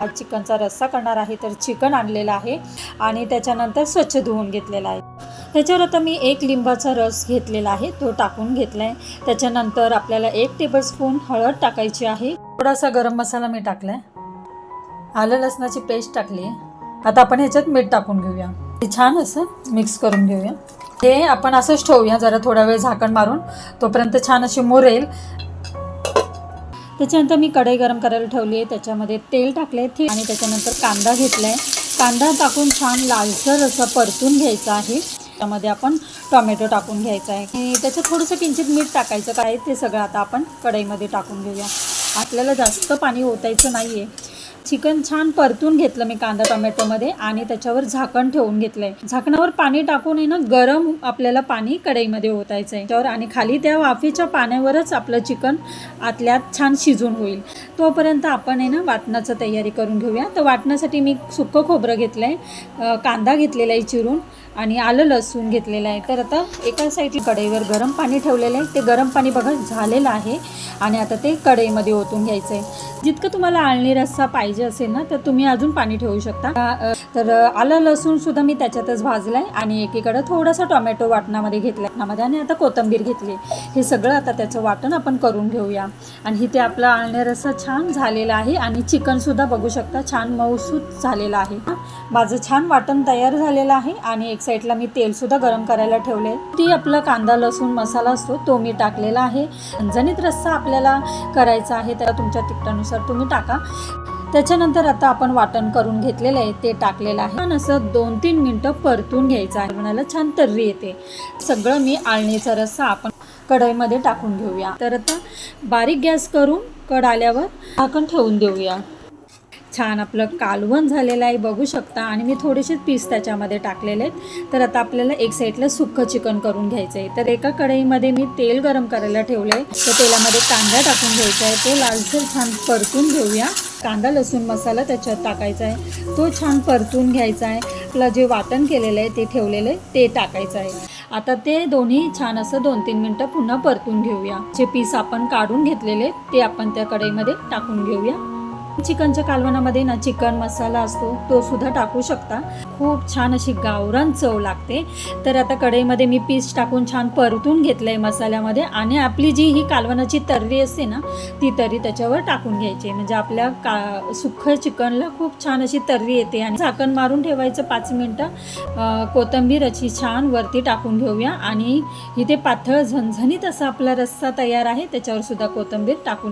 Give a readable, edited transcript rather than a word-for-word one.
आज चिकनचा रस्सा करणार आहे, तर चिकन आणलेलं आहे आणि त्याच्यानंतर स्वच्छ धुवून घेतलेला आहे। त्याच्यावर आता मी 1 लिंबाचा रस घेतलेला आहे, तो टाकून घेतला आहे। त्याच्यानंतर आपल्याला 1 टेबलस्पून हळद टाकायची आहे, थोडासा गरम मसाला मी टाकला आहे, आलं लसणाची पेस्ट टाकली आहे। आता आपण ह्याच्यात मीठ टाकून घेऊया, ते छान असं मिक्स करून घेऊया। हे आपण असंच ठेवूया जरा थोडा वेळ झाकण मारून, तोपर्यंत छान अशी मुरेल। त्याच्यानंतर मी कढई गरम करायला ठेवली आहे, त्याच्यामध्ये तेल टाकले आणि त्याच्यानंतर कांदा घेतला आहे। कांदा टाकून छान लालसर असा परतून घ्यायचा आहे। त्यामध्ये आपण टोमॅटो टाकून घ्यायचा आहे आणि त्याच्यात थोडंसं किंचित मीठ टाकायचं, काय ते सगळं आता आपण कढईमध्ये टाकून घेऊया। आपल्याला जास्त पाणी ओतायचं नाही आहे। चिकन छान परतून घेतलं मी कांदा टोमॅटोमध्ये आणि त्याच्यावर झाकण ठेवून घेतलं आहे। झाकणावर पाणी टाकून आहे ना, गरम आपल्याला पाणी कढईमध्ये ओतायचं आहे त्यावर, आणि खाली त्या वाफेच्या पाण्यावरच आपलं चिकन आतल्यात छान शिजून होईल। तोपर्यंत आपण आहे ना वाटणाचं तयारी करून घेऊया। तर वाटण्यासाठी मी सुक्कं खोबरं घेतलं आहे, कांदा घेतलेला आहे चिरून आणि आलं लसूण घेतलेलं आहे। तर आता एका साईडला कढईवर गरम पाणी ठेवलेलं आहे, ते गरम पाणी बघा झालेलं आहे आणि आता ते कढईमध्ये ओतून घ्यायचं आहे। जितकं तुम्हाला आळणी रस्सा पाहिजे असेल ना, तर तुम्ही अजून पाणी ठेवू शकता। तर आलं लसूण सुद्धा मी त्याच्यातच भाजलं आहे आणि एकीकडे थोडासा टोमॅटो वाटणामध्ये घेतला आहे आणि आता कोथिंबीर घेतली। हे सगळं आता त्याचं वाटण आपण करून घेऊया। आणि इथे आपला आळणी रस्सा छान झालेला आहे आणि चिकनसुद्धा बघू शकता छान मऊसूत झालेला आहे। माझं छान वाटण तयार झालेलं आहे आणि एक साईडला मी तेलसुद्धा गरम करायला ठेवलं आहे। ती आपला कांदा लसूण मसाला असतो तो मी टाकलेला आहे। झणझणीत रस्सा आपल्याला करायचा आहे, तर तुमच्या तिखटानुसार तुम्ही टाका। त्याच्यानंतर आता आपण वाटण करून घेतलेलं आहे ते टाकलेलं आहे आणि असं 2-3 मिनटं परतून घ्यायचं आहे, बनायला छान तर्री येते। सगळं मी आळणीचा रस्सा आपण कढईमध्ये टाकून घेऊया। तर आता बारीक गॅस करून कढ आल्यावर झाकण ठेवून देऊया। छान आपलं कालवण झालेलं आहे बघू शकता आणि मी थोडेसे पीस त्याच्यामध्ये टाकलेले आहेत। तर आता आपल्याला एक साईडला सुक्कं चिकन करून घ्यायचं आहे। तर एका कढईमध्ये मी तेल गरम करायला ठेवलं आहे, तर तेलामध्ये कांदा टाकून घ्यायचा आहे, तो लालसर छान परतून घेऊया। कांदा लसूण मसाला त्याच्यात टाकायचा आहे, तो छान परतून घ्यायचा आहे। आपलं जे वाटण केलेलं आहे ते ठेवलेलं आहे ते टाकायचं आहे। आता ते दोन्ही छान असं 2-3 मिनटं पुन्हा परतून घेऊया। जे पीस आपण काढून घेतलेले ते आपण त्या कढईमध्ये टाकून घेऊया। चिकनच्या कालवणामध्ये ना चिकन मसाला असतो तो सुद्धा टाकू शकता, खूप छान अशी गावरान चव लागते। तर आता कढईमध्ये मी पीस टाकून छान परतून घेतलं आहे मसाल्यामध्ये आणि आपली जी ही कालवणाची तर्री असते ना, ती तर्री त्याच्यावर टाकून घ्यायची, म्हणजे आपल्या सुक्खं चिकनला खूप छान अशी तर्री येते। आणि झाकण मारून ठेवायचं 5 मिनटं। कोथिंबीर अशी छान वरती टाकून घेऊया आणि इथे पातळ झणझणीत असा आपला रस्सा तयार आहे, त्याच्यावर सुद्धा कोथिंबीर टाकून